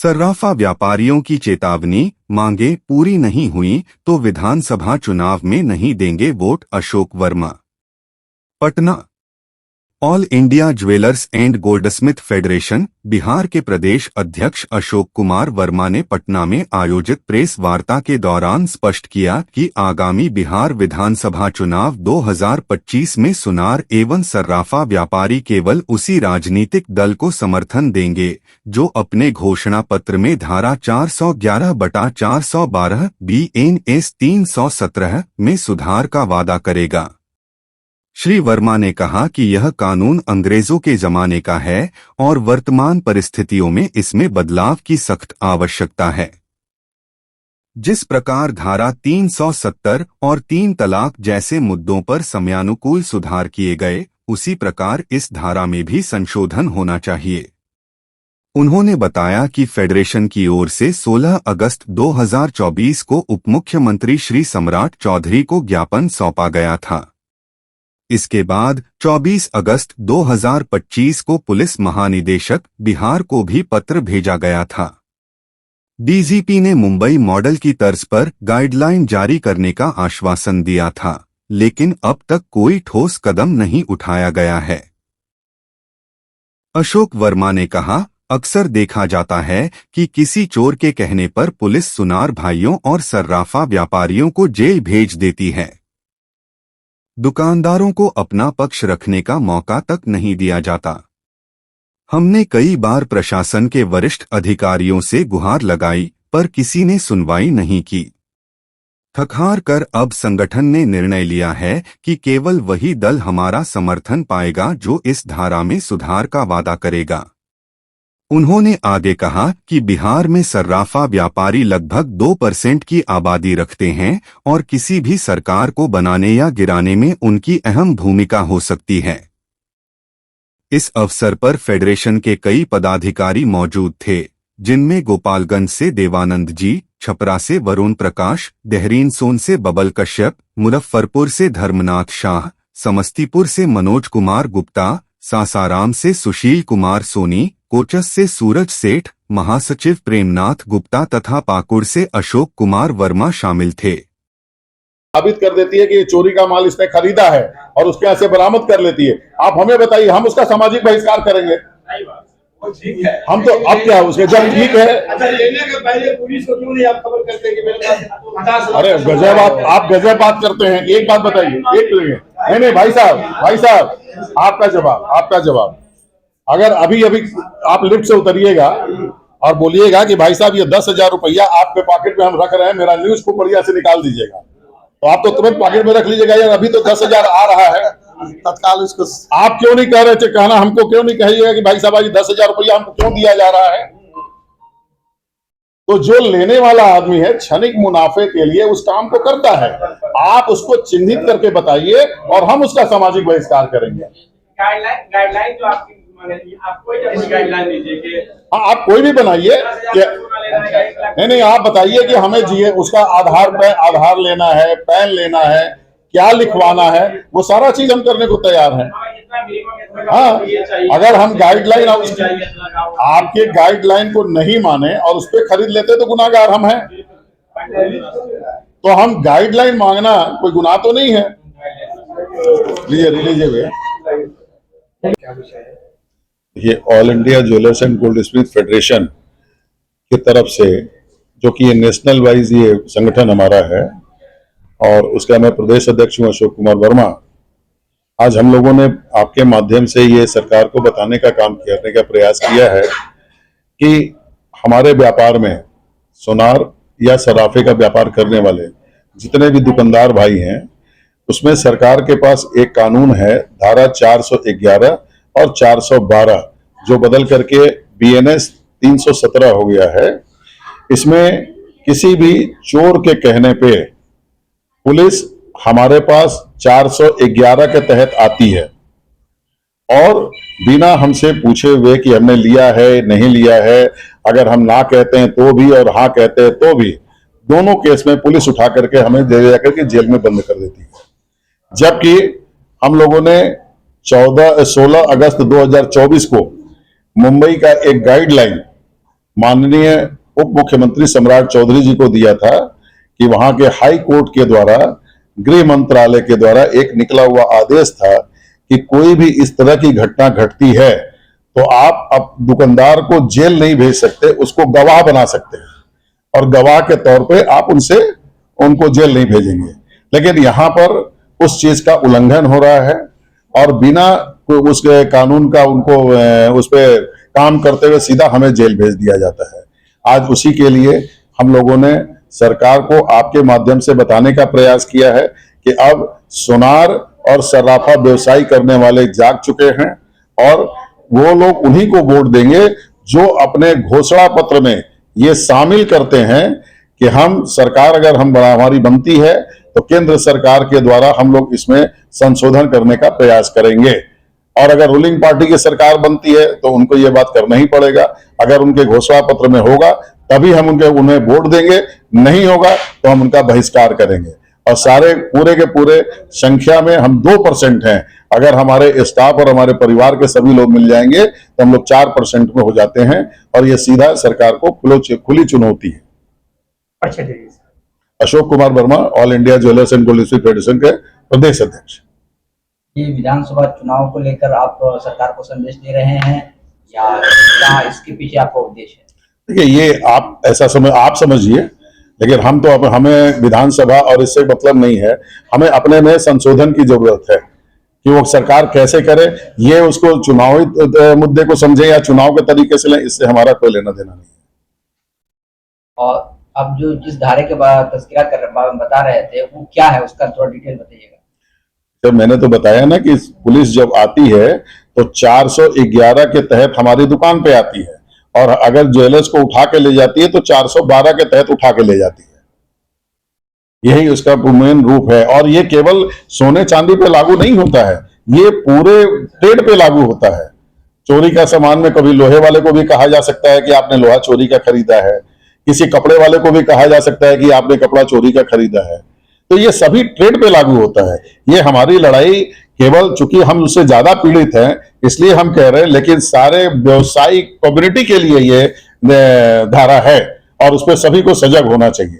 सर्राफा व्यापारियों की चेतावनी, मांगे पूरी नहीं हुई तो विधानसभा चुनाव में नहीं देंगे vote. Ashok Verma, Patna. All India jewellers and Goldsmith federation Bihar के प्रदेश अध्यक्ष अशोक कुमार वर्मा ने पटना में आयोजित प्रेस वार्ता के दौरान स्पष्ट किया कि आगामी बिहार विधानसभा चुनाव 2025 में सुनार एवं सर्राफा व्यापारी केवल उसी राजनीतिक दल को समर्थन देंगे जो अपने घोषणा पत्र में धारा 411/412 BNS 317 में सुधार का वादा करेगा। श्री वर्मा ने कहा कि यह कानून अंग्रेजों के जमाने का है और वर्तमान परिस्थितियों में इसमें बदलाव की सख्त आवश्यकता है। जिस प्रकार धारा 370 और 3 तलाक जैसे मुद्दों पर समयानुकूल सुधार किए गए, उसी प्रकार इस धारा में भी संशोधन होना चाहिए। उन्होंने बताया कि फेडरेशन की ओर से 16 अगस्त 2024 को उपमुख्यमंत्री श्री सम्राट चौधरी को ज्ञापन सौंपा गया था। इसके बाद 24 अगस्त 2025 को पुलिस महानिदेशक बिहार को भी पत्र भेजा गया था। डीजीपी ने मुंबई मॉडल की तर्ज पर गाइडलाइन जारी करने का आश्वासन दिया था, लेकिन अब तक कोई ठोस कदम नहीं उठाया गया है। अशोक वर्मा ने कहा, अक्सर देखा जाता है कि किसी चोर के कहने पर पुलिस सुनार भाइयों और सर्राफा व्यापारियों को जेल भेज देती है। दुकानदारों को अपना पक्ष रखने का मौका तक नहीं दिया जाता। हमने कई बार प्रशासन के वरिष्ठ अधिकारियों से गुहार लगाई, पर किसी ने सुनवाई नहीं की। थक-हार कर अब संगठन ने निर्णय लिया है कि केवल वही दल हमारा समर्थन पाएगा जो इस धारा में सुधार का वादा करेगा। उन्होंने आगे कहा कि बिहार में सर्राफा व्यापारी लगभग 2% की आबादी रखते हैं और किसी भी सरकार को बनाने या गिराने में उनकी अहम भूमिका हो सकती है। इस अवसर पर फेडरेशन के कई पदाधिकारी मौजूद थे, जिनमें गोपालगंज से देवानंद जी, छपरा से वरुण प्रकाश, देहरीन सोन से बबल कश्यप, मुजफ्फरपुर से धर्मनाथ शाह, समस्तीपुर से मनोज कुमार गुप्ता, सासाराम से सुशील कुमार सोनी, कोचस से सूरज सेठ, महासचिव प्रेमनाथ गुप्ता तथा पाकुड़ से अशोक कुमार वर्मा शामिल थे। साबित कर देती है कि ये चोरी का माल इसने खरीदा है और उसके यहाँ से बरामद कर लेती है। आप हमें बताइए, हम उसका सामाजिक बहिष्कार करेंगे? ठीक है, हम तो अब क्या उसके जब ठीक है। अच्छा, लेने के पहले पुलिस को क्यों नहीं आप खबर करते हैं कि मेरे पास? अरे गजब, आप गजब बात करते हैं। एक बात बताइए, नहीं भाई साहब आपका जवाब। अगर अभी आप लिफ्ट से उतरिएगा और बोलिएगा कि भाई साहब ये 10,000 रुपया आपके पॉकेट में हम रख रहे हैं, मेरा न्यूज पेपर यहाँ से निकाल दीजिएगा, तो आप तो तुरंत पॉकेट में रख लीजिएगा। यार अभी तो 10,000 आ रहा है तत्काल, इसको आप क्यों नहीं कह रहे थे? कहना हमको क्यों नहीं कहिएगा कि भाई साहब आज 10,000 रुपया हमको क्यों दिया जा रहा है? तो जो लेने वाला आदमी है क्षणिक मुनाफे के लिए उस काम को करता है। आप उसको चिन्हित करके बताइए और हम उसका सामाजिक बहिष्कार करेंगे। गाइडलाइन जो आपकी आप कोई गाइडलाइन दीजिए कि हाँ, आप कोई भी बनाइए। नहीं, आप बताइए कि हमें उसका आधार लेना है, पैन लेना है, क्या लिखवाना है, वो सारा चीज हम करने को तैयार हैं। हाँ, अगर हम गाइडलाइन आपके गाइडलाइन को नहीं माने और उस पर खरीद लेते तो गुनाहगार हम हैं। तो हम गाइडलाइन मांगना कोई गुनाह तो नहीं है। लीजिए ये all India jewellers and Goldsmith federation की तरफ से, जो कि ये नेशनल वाइज ये संगठन हमारा है और उसका मैं प्रदेश अध्यक्ष हूँ अशोक कुमार वर्मा। आज हम लोगों ने आपके माध्यम से ये सरकार को बताने का काम करने का प्रयास किया है कि हमारे व्यापार में सोनार या सराफे का व्यापार करने वाले जितने भी दुकानदार भाई हैं, उसमें सरकार के पास एक कानून है, धारा 411 और 412, जो बदल करके BNS 317 हो गया है। इसमें किसी भी चोर के कहने पे पुलिस हमारे पास 411 के तहत आती है और बिना हमसे पूछे हुए कि हमने लिया है नहीं लिया है, अगर हम ना कहते हैं तो भी और हाँ कहते हैं तो भी, दोनों केस में पुलिस उठा करके हमें ले जाकर के जेल में बंद कर देती है। जबकि हम लोगों ने 16 अगस्त 2024 को मुंबई का एक गाइडलाइन माननीय उप मुख्यमंत्री सम्राट चौधरी जी को दिया था कि वहां के हाई कोर्ट के द्वारा, गृह मंत्रालय के द्वारा एक निकला हुआ आदेश था कि कोई भी इस तरह की घटना घटती है तो आप अब दुकानदार को जेल नहीं भेज सकते, उसको गवाह बना सकते हैं और गवाह के तौर पे आप उनको जेल नहीं भेजेंगे। लेकिन यहां पर उस चीज का उल्लंघन हो रहा है और बिना उस कानून का उनको उस पर काम करते हुए सीधा हमें जेल भेज दिया जाता है। आज उसी के लिए हम लोगों ने सरकार को आपके माध्यम से बताने का प्रयास किया है कि अब सुनार और सर्राफा व्यवसायी करने वाले जाग चुके हैं और वो लोग उन्हीं को वोट देंगे जो अपने घोषणा पत्र में ये शामिल करते हैं कि हम सरकार अगर हमारी बनती है तो केंद्र सरकार के द्वारा हम लोग इसमें संशोधन करने का प्रयास करेंगे और अगर रूलिंग पार्टी की सरकार बनती है तो उनको ये बात करना ही पड़ेगा। अगर उनके घोषणा पत्र में होगा तभी हम उन्हें वोट देंगे, नहीं होगा तो हम उनका बहिष्कार करेंगे। और सारे पूरे के पूरे संख्या में हम 2% हैं। अगर हमारे स्टाफ और हमारे परिवार के सभी लोग मिल जाएंगे तो हम लोग 4% में हो जाते हैं और ये सीधा सरकार को खुली चुनौती है। अच्छा, Ashok Kumar Verma, all India jewellers and gold Smith federation के प्रदेश अध्यक्ष। ये विधानसभा चुनाव को लेकर आप सरकार को संदेश दे रहे हैं या क्या इसके पीछे आपका उद्देश्य है? देखिए, ये आप समझिए, लेकिन हम तो अब हमें विधानसभा और इससे मतलब नहीं है। हमें अपने में संशोधन की जरूरत है कि वो सरकार कैसे करे, ये उसको चुनावी मुद्दे को समझे या चुनाव के तरीके से ले, इससे हमारा कोई लेना देना नहीं है। और अब जो जिस धारे के तस्करा बता रहे थे वो क्या है, उसका थोड़ा डिटेल बताइएगा। तो मैंने तो बताया ना कि पुलिस जब आती है तो 411 के तहत हमारी दुकान पे आती है और अगर ज्वेलर्स को उठा के ले जाती है तो 412 के तहत उठा के ले जाती है। यही उसका मेन रूप है और ये केवल सोने चांदी पे लागू नहीं होता है, ये पूरे ट्रेड पे लागू होता है। चोरी का सामान में कभी लोहे वाले को भी कहा जा सकता है कि आपने लोहा चोरी का खरीदा है, किसी कपड़े वाले को भी कहा जा सकता है कि आपने कपड़ा चोरी का खरीदा है। तो ये सभी ट्रेड पे लागू होता है। ये हमारी लड़ाई केवल चूंकि हम उससे ज्यादा पीड़ित हैं इसलिए हम कह रहे हैं, लेकिन सारे व्यवसायिक कम्युनिटी के लिए ये धारा है और उस पर सभी को सजग होना चाहिए।